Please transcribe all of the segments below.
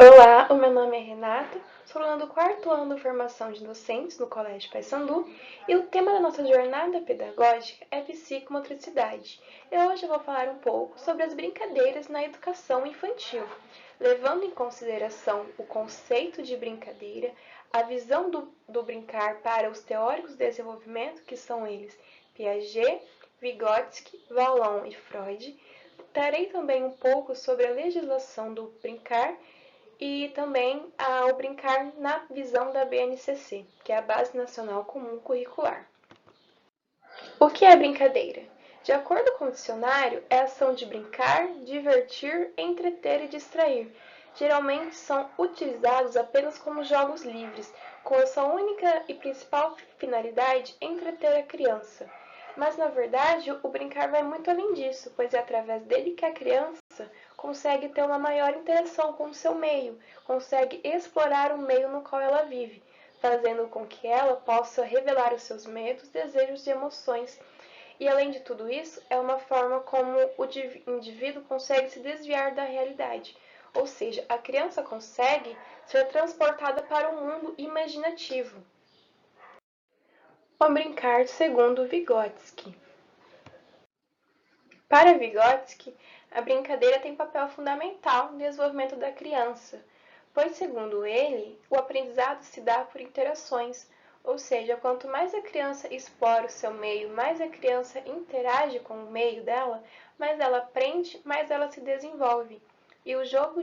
Olá, o meu nome é Renata, sou aluna do 4º ano de formação de docentes no Colégio Paissandu e o tema da nossa jornada pedagógica é psicomotricidade. E hoje eu vou falar um pouco sobre as brincadeiras na educação infantil, levando em consideração o conceito de brincadeira, a visão do brincar para os teóricos de desenvolvimento, que são eles Piaget, Vygotsky, Vallon e Freud. Trarei também um pouco sobre a legislação do brincar e também ao brincar na visão da BNCC, que é a Base Nacional Comum Curricular. O que é brincadeira? De acordo com o dicionário, é a ação de brincar, divertir, entreter e distrair. Geralmente são utilizados apenas como jogos livres, com a sua única e principal finalidade entreter a criança. Mas na verdade, o brincar vai muito além disso, pois é através dele que a criança consegue ter uma maior interação com o seu meio, consegue explorar o meio no qual ela vive, fazendo com que ela possa revelar os seus medos, desejos e emoções. E além de tudo isso, é uma forma como o indivíduo consegue se desviar da realidade. Ou seja, a criança consegue ser transportada para um mundo imaginativo. O brincar segundo Vygotsky. Para Vygotsky, a brincadeira tem papel fundamental no desenvolvimento da criança, pois, segundo ele, o aprendizado se dá por interações, ou seja, quanto mais a criança explora o seu meio, mais a criança interage com o meio dela, mais ela aprende, mais ela se desenvolve. E o jogo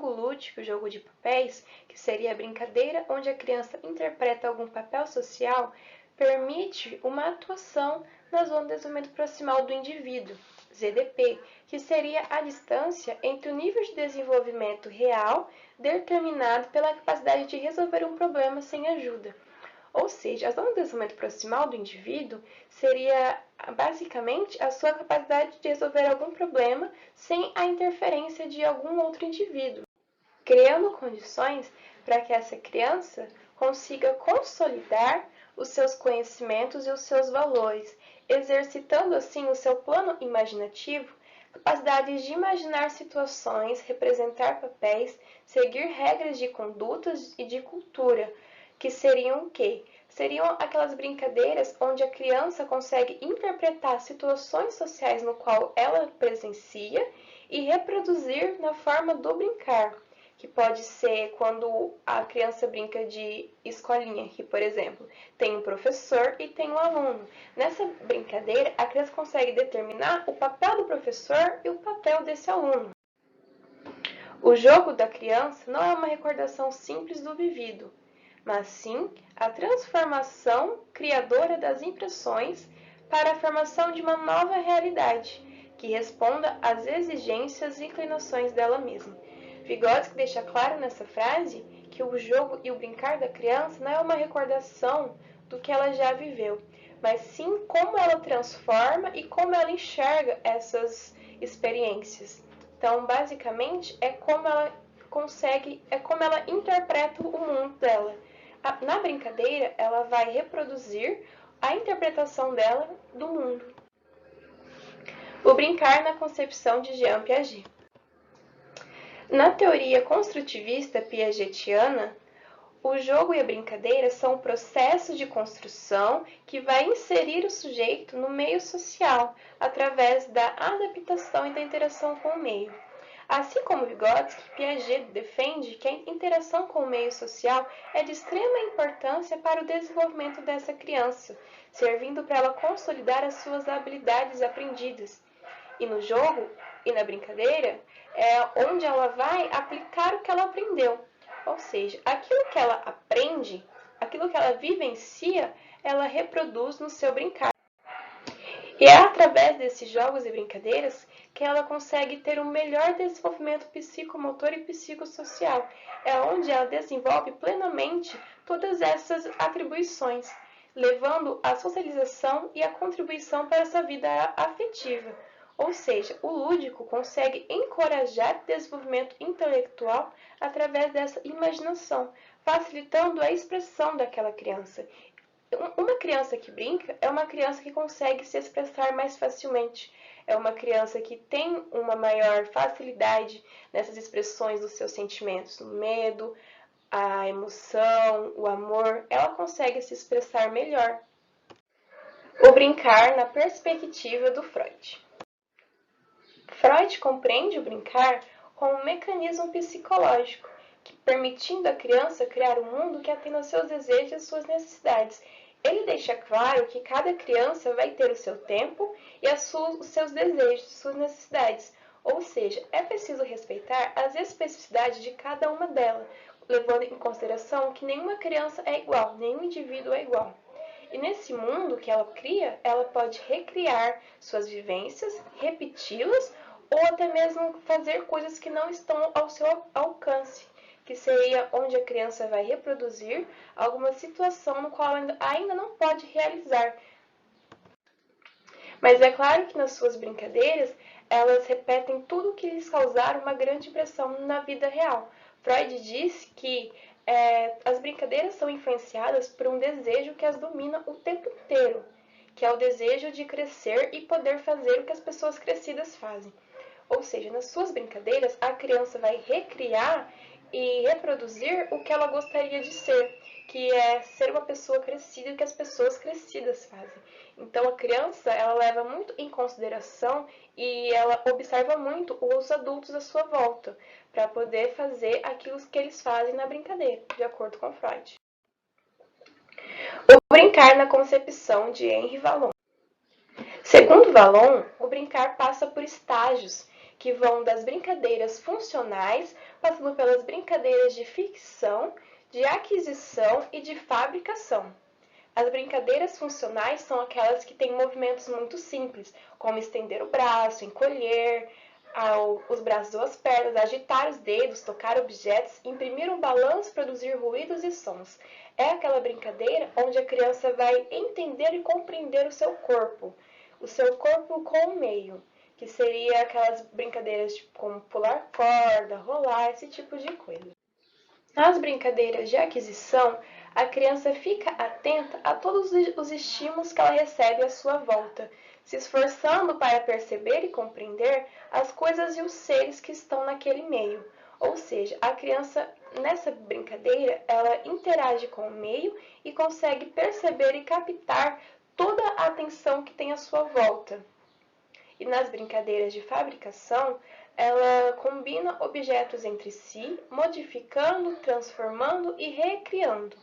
lúdico, o jogo de papéis, que seria a brincadeira onde a criança interpreta algum papel social, permite uma atuação na zona de desenvolvimento proximal do indivíduo, ZDP, que seria a distância entre o nível de desenvolvimento real determinado pela capacidade de resolver um problema sem ajuda. Ou seja, a zona de desenvolvimento proximal do indivíduo seria basicamente a sua capacidade de resolver algum problema sem a interferência de algum outro indivíduo, criando condições para que essa criança consiga consolidar os seus conhecimentos e os seus valores, exercitando assim o seu plano imaginativo, capacidades de imaginar situações, representar papéis, seguir regras de condutas e de cultura, que seriam o quê? Seriam aquelas brincadeiras onde a criança consegue interpretar situações sociais no qual ela presencia e reproduzir na forma do brincar, que pode ser quando a criança brinca de escolinha, que, por exemplo, tem um professor e tem um aluno. Nessa brincadeira, a criança consegue determinar o papel do professor e o papel desse aluno. O jogo da criança não é uma recordação simples do vivido, mas sim a transformação criadora das impressões para a formação de uma nova realidade, que responda às exigências e inclinações dela mesma. Vygotsky deixa claro nessa frase que o jogo e o brincar da criança não é uma recordação do que ela já viveu, mas sim como ela transforma e como ela enxerga essas experiências. Então, basicamente, é como ela consegue, é como ela interpreta o mundo dela. Na brincadeira, ela vai reproduzir a interpretação dela do mundo. O brincar na concepção de Jean Piaget. Na teoria construtivista piagetiana, o jogo e a brincadeira são um processo de construção que vai inserir o sujeito no meio social, através da adaptação e da interação com o meio. Assim como Vygotsky, Piaget defende que a interação com o meio social é de extrema importância para o desenvolvimento dessa criança, servindo para ela consolidar as suas habilidades aprendidas. E no jogo e na brincadeira é onde ela vai aplicar o que ela aprendeu. Ou seja, aquilo que ela aprende, aquilo que ela vivencia, ela reproduz no seu brincar. E é através desses jogos e brincadeiras que ela consegue ter um melhor desenvolvimento psicomotor e psicossocial. É onde ela desenvolve plenamente todas essas atribuições, levando a socialização e a contribuição para essa vida afetiva. Ou seja, o lúdico consegue encorajar o desenvolvimento intelectual através dessa imaginação, facilitando a expressão daquela criança. Uma criança que brinca é uma criança que consegue se expressar mais facilmente. é uma criança que tem uma maior facilidade nessas expressões dos seus sentimentos, o medo, a emoção, o amor, ela consegue se expressar melhor. O brincar na perspectiva do Freud. Freud compreende o brincar como um mecanismo psicológico, que permitindo à criança criar um mundo que atenda aos seus desejos e às suas necessidades. Ele deixa claro que cada criança vai ter o seu tempo e os seus desejos, suas necessidades. Ou seja, é preciso respeitar as especificidades de cada uma delas, levando em consideração que nenhuma criança é igual, nenhum indivíduo é igual. E nesse mundo que ela cria, ela pode recriar suas vivências, repeti-las ou até mesmo fazer coisas que não estão ao seu alcance, que seria onde a criança vai reproduzir alguma situação no qual ainda não pode realizar. Mas é claro que nas suas brincadeiras, elas repetem tudo o que lhes causar uma grande impressão na vida real. Freud diz que as brincadeiras são influenciadas por um desejo que as domina o tempo inteiro, que é o desejo de crescer e poder fazer o que as pessoas crescidas fazem. Ou seja, nas suas brincadeiras, a criança vai recriar e reproduzir o que ela gostaria de ser, que é ser uma pessoa crescida, que as pessoas crescidas fazem. Então a criança, ela leva muito em consideração e ela observa muito os adultos à sua volta, para poder fazer aquilo que eles fazem na brincadeira, de acordo com Freud. O brincar na concepção de Henri Vallon. Segundo Vallon, o brincar passa por estágios, que vão das brincadeiras funcionais, passando pelas brincadeiras de ficção, de aquisição e de fabricação. As brincadeiras funcionais são aquelas que têm movimentos muito simples, como estender o braço, encolher os braços ou as pernas, agitar os dedos, tocar objetos, imprimir um balanço, produzir ruídos e sons. É aquela brincadeira onde a criança vai entender e compreender o seu corpo com o meio, que seria aquelas brincadeiras como pular corda, rolar, esse tipo de coisa. Nas brincadeiras de aquisição, a criança fica atenta a todos os estímulos que ela recebe à sua volta, se esforçando para perceber e compreender as coisas e os seres que estão naquele meio. Ou seja, a criança, nessa brincadeira, ela interage com o meio e consegue perceber e captar toda a atenção que tem à sua volta. E nas brincadeiras de fabricação, ela combina objetos entre si, modificando, transformando e recriando.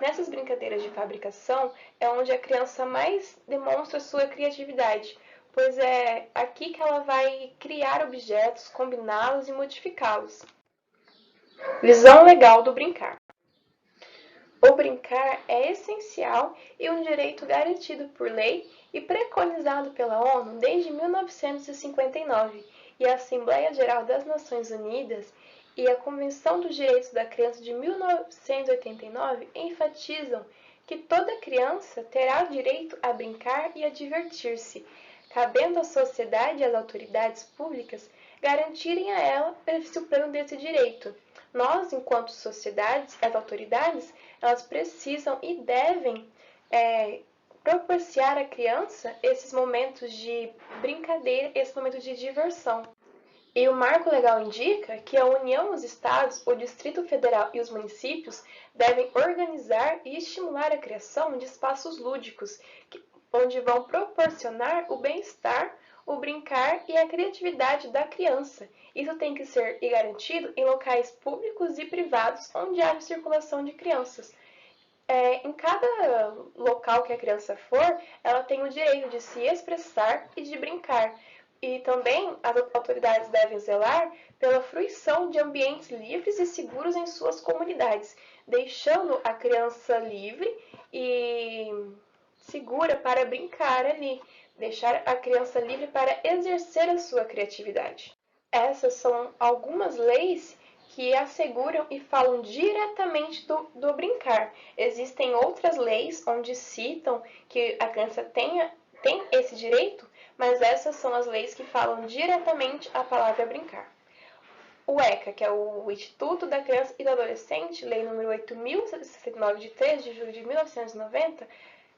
Nessas brincadeiras de fabricação é onde a criança mais demonstra sua criatividade, pois é aqui que ela vai criar objetos, combiná-los e modificá-los. Visão legal do brincar. O brincar é essencial e um direito garantido por lei e preconizado pela ONU desde 1959, e a Assembleia Geral das Nações Unidas e a Convenção dos Direitos da Criança de 1989 enfatizam que toda criança terá o direito a brincar e a divertir-se, cabendo à sociedade e às autoridades públicas garantirem a ela o pleno desse direito. Nós, enquanto sociedades, as autoridades, elas precisam e devem proporcionar à criança esses momentos de brincadeira, esses momentos de diversão. E o Marco Legal indica que a União, os Estados, o Distrito Federal e os municípios devem organizar e estimular a criação de espaços lúdicos, onde vão proporcionar o bem-estar, o brincar e a criatividade da criança. Isso tem que ser garantido em locais públicos e privados onde haja circulação de crianças. Em cada local que a criança for, ela tem o direito de se expressar e de brincar. E também as autoridades devem zelar pela fruição de ambientes livres e seguros em suas comunidades, deixando a criança livre e segura para brincar ali, deixar a criança livre para exercer a sua criatividade. Essas são algumas leis que asseguram e falam diretamente do brincar. Existem outras leis onde citam que a criança tem esse direito, mas essas são as leis que falam diretamente a palavra brincar. O ECA, que é o Instituto da Criança e do Adolescente, Lei nº 8.069, de 3 de julho de 1990,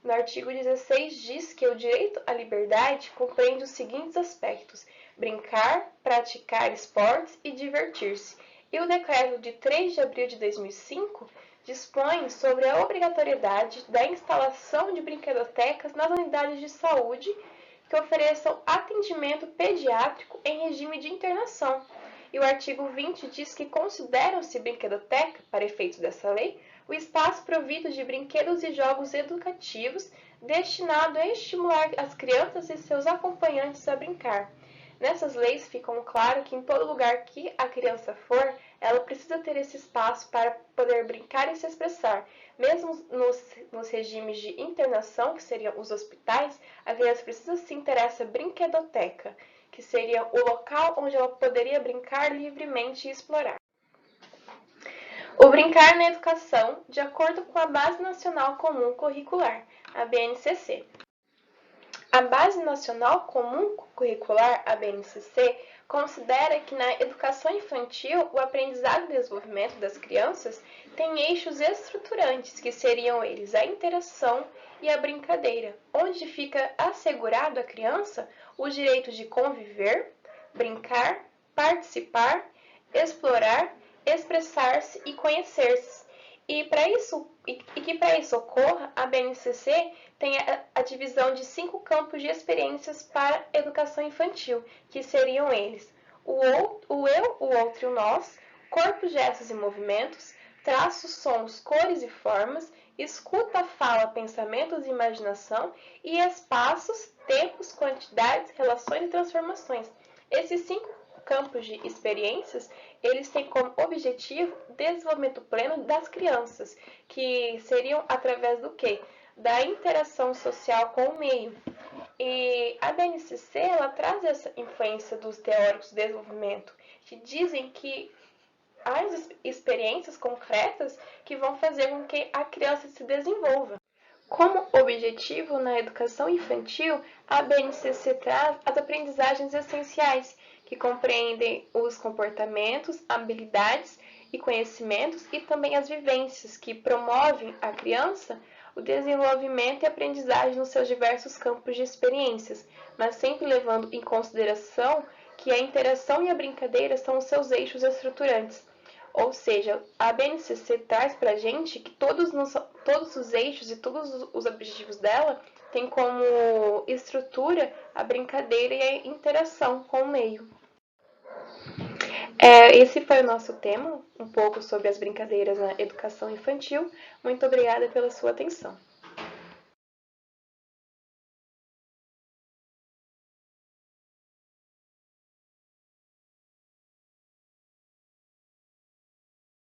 No artigo 16 diz que o direito à liberdade compreende os seguintes aspectos: brincar, praticar esportes e divertir-se. E o decreto de 3 de abril de 2005 dispõe sobre a obrigatoriedade da instalação de brinquedotecas nas unidades de saúde que ofereçam atendimento pediátrico em regime de internação. E o artigo 20 diz que consideram-se brinquedoteca, para efeitos dessa lei, o espaço provido de brinquedos e jogos educativos destinado a estimular as crianças e seus acompanhantes a brincar. Nessas leis ficam claro que em todo lugar que a criança for, ela precisa ter esse espaço para poder brincar e se expressar. Mesmo nos regimes de internação, que seriam os hospitais, a criança precisa sim ter essa brinquedoteca, que seria o local onde ela poderia brincar livremente e explorar. O brincar na educação, de acordo com a Base Nacional Comum Curricular, a BNCC. A Base Nacional Comum Curricular, a BNCC, considera que na educação infantil o aprendizado e desenvolvimento das crianças tem eixos estruturantes, que seriam eles a interação e a brincadeira, onde fica assegurado à criança o direito de conviver, brincar, participar, explorar, expressar-se e conhecer-se. E que para isso ocorra, a BNCC tem a divisão de 5 campos de experiências para educação infantil, que seriam eles: o eu, o outro e o nós, corpo, gestos e movimentos, traços, sons, cores e formas, escuta, fala, pensamentos e imaginação, e espaços, tempos, quantidades, relações e transformações. Esses 5 campos de experiências, eles têm como objetivo o desenvolvimento pleno das crianças, que seriam através do quê? Da interação social com o meio. E a BNCC, ela traz essa influência dos teóricos do desenvolvimento, que dizem que há experiências concretas que vão fazer com que a criança se desenvolva. Como objetivo na educação infantil, a BNCC traz as aprendizagens essenciais, que compreendem os comportamentos, habilidades e conhecimentos e também as vivências, que promovem a criança o desenvolvimento e aprendizagem nos seus diversos campos de experiências, mas sempre levando em consideração que a interação e a brincadeira são os seus eixos estruturantes. Ou seja, a BNCC traz para a gente que todos os eixos e todos os objetivos dela têm como estrutura a brincadeira e a interação com o meio. Esse foi o nosso tema, um pouco sobre as brincadeiras na educação infantil. Muito obrigada pela sua atenção.